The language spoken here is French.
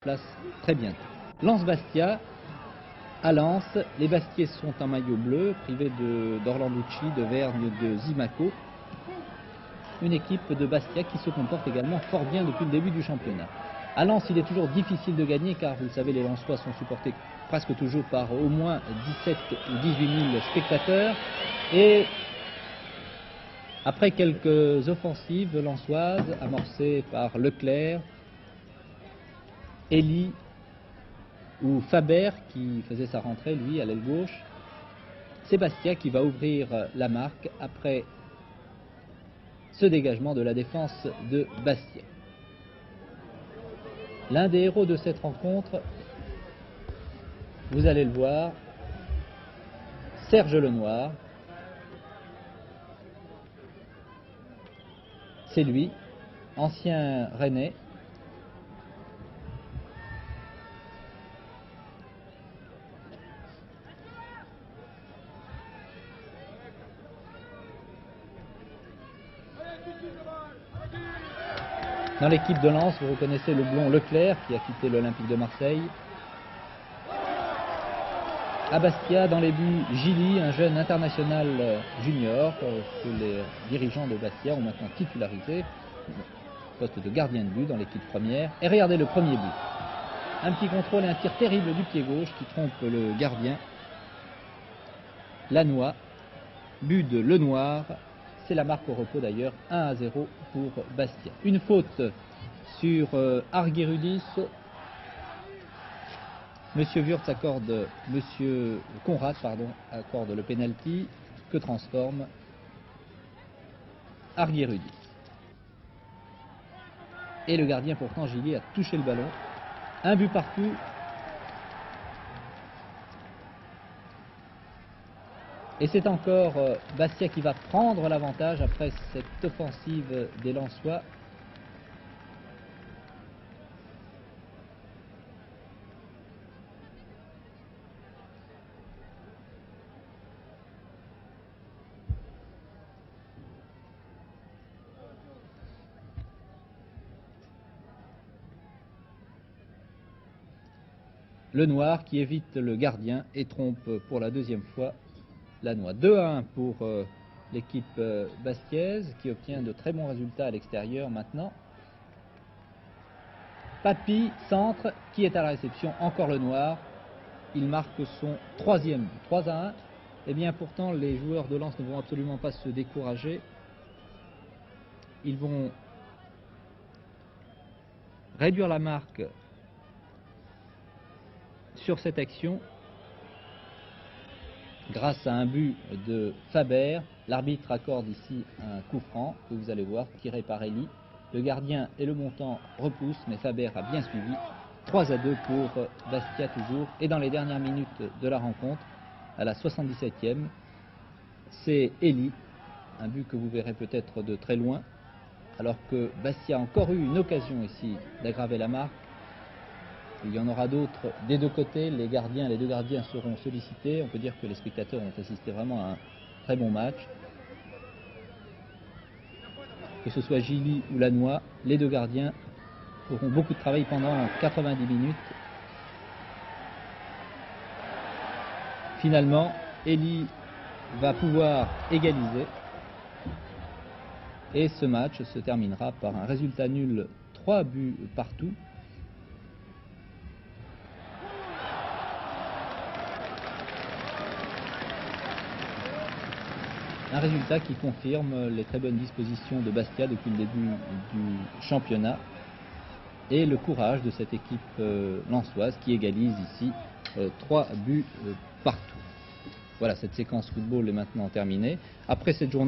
place très bientôt. Lens-Bastia. À Lens, les Bastiais sont en maillot bleu, privés d'Orlanducci, de Vergne, de Zimaco. Une équipe de Bastia qui se comporte également fort bien depuis le début du championnat. À Lens, il est toujours difficile de gagner car, vous le savez, les Lensois sont supportés presque toujours par au moins 17 ou 18 000 spectateurs. Et après quelques offensives lensoises amorcées par Leclerc, Elie ou Faber qui faisait sa rentrée, lui, à l'aile gauche, c'est Bastia qui va ouvrir la marque après ce dégagement de la défense de Bastia. L'un des héros de cette rencontre, vous allez le voir, Serge Lenoir. C'est lui, ancien Rennais. Dans l'équipe de Lens, vous reconnaissez le blond Leclerc qui a quitté l'Olympique de Marseille. À Bastia, dans les buts, Gilly, un jeune international junior que les dirigeants de Bastia ont maintenant titularisé, poste de gardien de but dans l'équipe première. Et regardez le premier but. Un petit contrôle et un tir terrible du pied gauche qui trompe le gardien. Lannoy, but de Lenoir. C'est la marque au repos d'ailleurs, 1-0 pour Bastia. Une faute sur Argyrodis. Monsieur Wurtz accorde, Monsieur Conrad, accorde le penalty que transforme Argyrodis. Et le gardien pourtant, Gilly, a touché le ballon. Un but partout. Et c'est encore Bastia qui va prendre l'avantage après cette offensive des Lensois. Lenoir qui évite le gardien et trompe pour la deuxième fois Lannoy. 2-1 pour l'équipe bastiaise qui obtient de très bons résultats à l'extérieur maintenant. Papy, centre, qui est à la réception, encore Lenoir. Il marque son troisième but, 3-1. Et bien pourtant, les joueurs de Lens ne vont absolument pas se décourager. Ils vont réduire la marque sur cette action grâce à un but de Faber. L'arbitre accorde ici un coup franc que vous allez voir, tiré par Elie. Le gardien et le montant repoussent, mais Faber a bien suivi. 3-2 pour Bastia toujours. Et dans les dernières minutes de la rencontre, à la 77e, c'est Elie, un but que vous verrez peut-être de très loin, alors que Bastia a encore eu une occasion ici d'aggraver la marque. Il y en aura d'autres des deux côtés. Les deux gardiens seront sollicités. On peut dire que les spectateurs ont assisté vraiment à un très bon match. Que ce soit Gilly ou Lannoy, les deux gardiens auront beaucoup de travail pendant 90 minutes. Finalement, Elie va pouvoir égaliser. Et ce match se terminera par un résultat nul, 3 buts partout. Un résultat qui confirme les très bonnes dispositions de Bastia depuis le début du championnat et le courage de cette équipe lensoise qui égalise ici 3 buts partout. Voilà, cette séquence football est maintenant terminée. Après cette journée